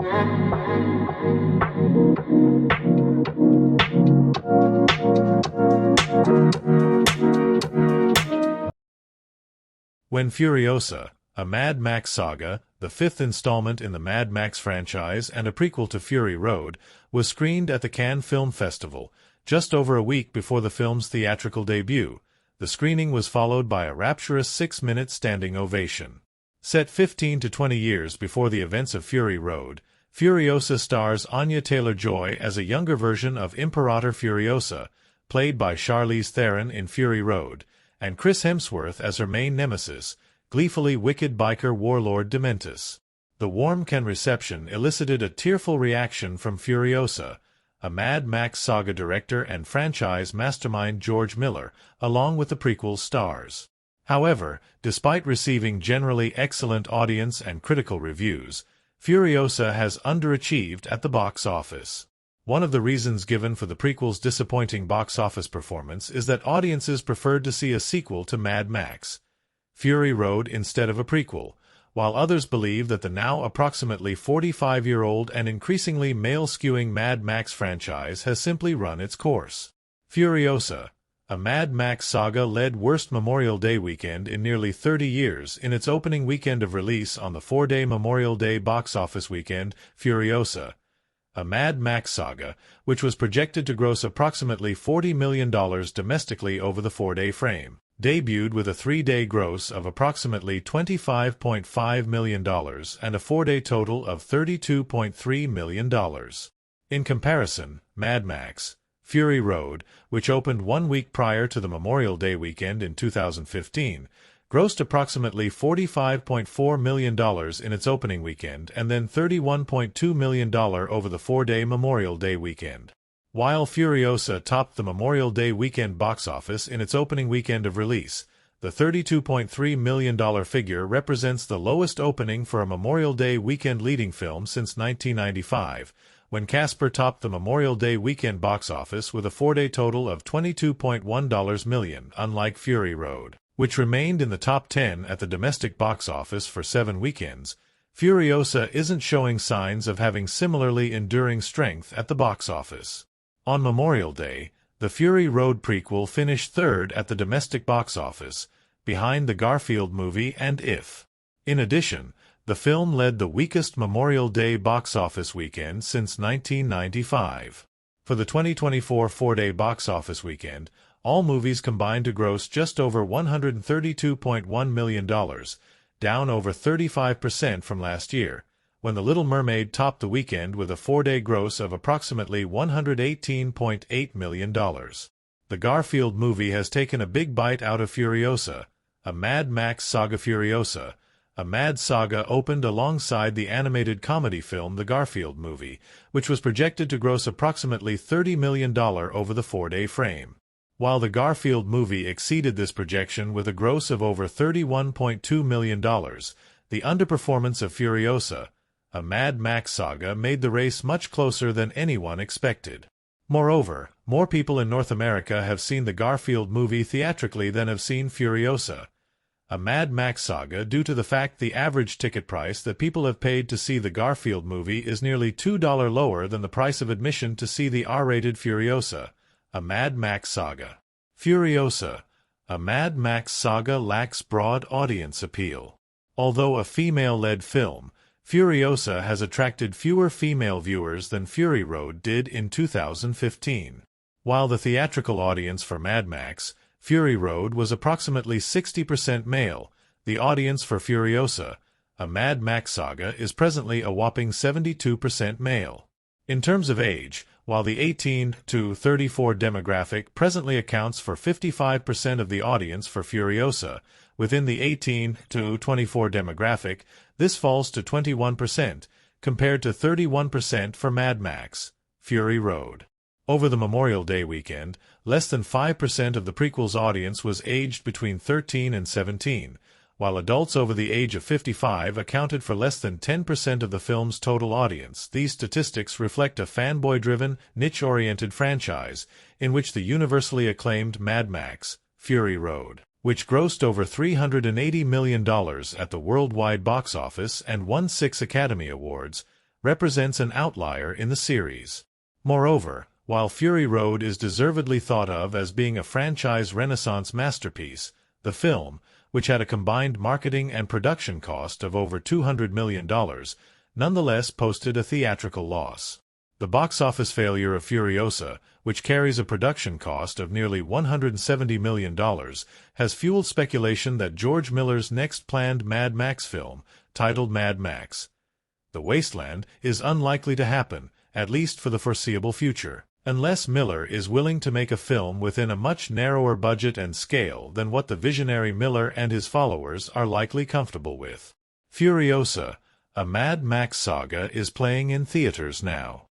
When Furiosa, a Mad Max saga, the fifth installment in the Mad Max franchise and a prequel to Fury Road, was screened at the Cannes Film Festival, just over a week before the film's theatrical debut, the screening was followed by a rapturous 6-minute standing ovation. Set 15 to 20 years before the events of Fury Road, Furiosa stars Anya Taylor-Joy as a younger version of Imperator Furiosa, played by Charlize Theron in Fury Road, and Chris Hemsworth as her main nemesis, gleefully wicked biker warlord Dementus. The warm Cannes reception elicited a tearful reaction from Furiosa, a Mad Max saga director and franchise mastermind George Miller, along with the prequel's stars. However, despite receiving generally excellent audience and critical reviews, Furiosa has underachieved at the box office. One of the reasons given for the prequel's disappointing box office performance is that audiences preferred to see a sequel to Mad Max Fury Road instead of a prequel, while others believe that the now approximately 45-year-old and increasingly male-skewing Mad Max franchise has simply run its course. Furiosa, a Mad Max saga led worst Memorial Day weekend in nearly 30 years in its opening weekend of release on the 4-day Memorial Day box office weekend. Furiosa, a Mad Max saga, which was projected to gross approximately $40 million domestically over the 4-day frame, debuted with a 3-day gross of approximately $25.5 million and a 4-day total of $32.3 million. In comparison, Mad Max Fury Road, which opened 1 week prior to the Memorial Day weekend in 2015, grossed approximately $45.4 million in its opening weekend and then $31.2 million over the 4-day Memorial Day weekend. While Furiosa topped the Memorial Day weekend box office in its opening weekend of release, the $32.3 million figure represents the lowest opening for a Memorial Day weekend leading film since 1995, when Casper topped the Memorial Day weekend box office with a 4-day total of $22.1 million, unlike Fury Road, which remained in the top 10 at the domestic box office for 7 weekends. Furiosa isn't showing signs of having similarly enduring strength at the box office. On Memorial Day, the Fury Road prequel finished third at the domestic box office, behind the Garfield movie and If. In addition, the film led the weakest Memorial Day box office weekend since 1995. For the 2024 4-day box office weekend, all movies combined to gross just over $132.1 million, down over 35% from last year, when The Little Mermaid topped the weekend with a 4-day gross of approximately $118.8 million. The Garfield movie has taken a big bite out of Furiosa, a Mad Max saga. Furiosa, a Mad Saga opened alongside the animated comedy film The Garfield Movie, which was projected to gross approximately $30 million over the 4-day frame. While The Garfield Movie exceeded this projection with a gross of over $31.2 million, the underperformance of Furiosa, a Mad Max saga, made the race much closer than anyone expected. Moreover, more people in North America have seen the Garfield movie theatrically than have seen Furiosa, a Mad Max saga, due to the fact the average ticket price that people have paid to see the Garfield movie is nearly $2 lower than the price of admission to see the R-rated Furiosa, a Mad Max saga. Furiosa, a Mad Max saga, lacks broad audience appeal. Although a female-led film, Furiosa has attracted fewer female viewers than Fury Road did in 2015. While the theatrical audience for Mad Max Fury Road was approximately 60% male, the audience for Furiosa, a Mad Max saga, is presently a whopping 72% male. In terms of age, while the 18 to 34 demographic presently accounts for 55% of the audience for Furiosa, within the 18 to 24 demographic, this falls to 21%, compared to 31% for Mad Max Fury Road. Over the Memorial Day weekend, less than 5% of the prequel's audience was aged between 13 and 17, while adults over the age of 55 accounted for less than 10% of the film's total audience. These statistics reflect a fanboy-driven, niche-oriented franchise, in which the universally acclaimed Mad Max Fury Road, which grossed over $380 million at the worldwide box office and won 6 Academy Awards, represents an outlier in the series. Moreover, while Fury Road is deservedly thought of as being a franchise renaissance masterpiece, the film, which had a combined marketing and production cost of over $200 million, nonetheless posted a theatrical loss. The box office failure of Furiosa, which carries a production cost of nearly $170 million, has fueled speculation that George Miller's next planned Mad Max film, titled Mad Max: The Wasteland, is unlikely to happen, at least for the foreseeable future, unless Miller is willing to make a film within a much narrower budget and scale than what the visionary Miller and his followers are likely comfortable with. Furiosa, a Mad Max saga, is playing in theaters now.